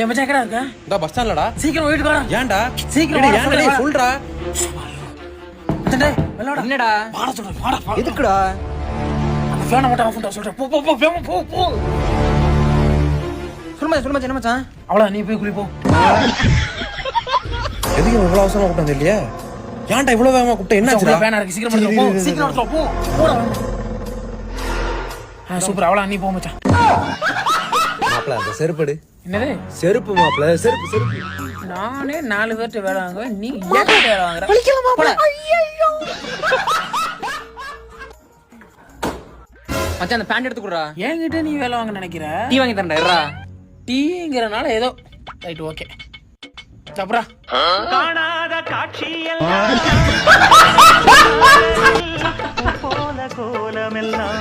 என் மச்சான் எங்கடா இருக்க? இந்த பஸ் ஸ்டாண்ட்லடா. சீக்கிரம் வீட்டுக்கு வாடா. ஏன்டா? சீக்கிரம் வாடா. ஏன்டா டேய் சொல்றா. டேய் வெள்ளடா. என்னடா? வாடா சொல்றேன். வாடா. எதுக்குடா? அந்த ஃபேனை மட்டும் ஆஃப் பண்ண சொல்றேன். போ போ போ வேகமா போ போ. சொல்லுமா என்ன மச்சான்? அவளா நீ போய் குளி போ. எதுக்கு இவ்வளவு அவசரமா கூப்பிட்டது இல்லையா? ஏன்டா இவ்வளவு வேகமா கூப்பிட்ட? என்னாச்சுடா? ஃபேனா இருக்கு. சீக்கிரம் எடுத்து போ. சீக்கிரம் எடுத்து போ. போடா. சூப்பர். அவளா நீ போ மச்சான். மாப்ள அந்த செருப்படு. என்னது? செருப்பு மாப்ள. செருப்பு. நானே 4 பேர்ட்ட வேலை வாங்குவேன். நீ ஏன் வேலை வாங்குற? போடா. மச்சான் அந்த பேண்ட் எடுத்து குடுறா. என்கிட்ட நீ வேலை வாங்க நினைக்கிற? டீ வாங்கி தரேன்டா. இருடா. டீங்கிறனால ஏதோ ரைட் ஓகே. சப்ரா. காணாத காட்சியெல்லாம் போல கோலமெல்லாம்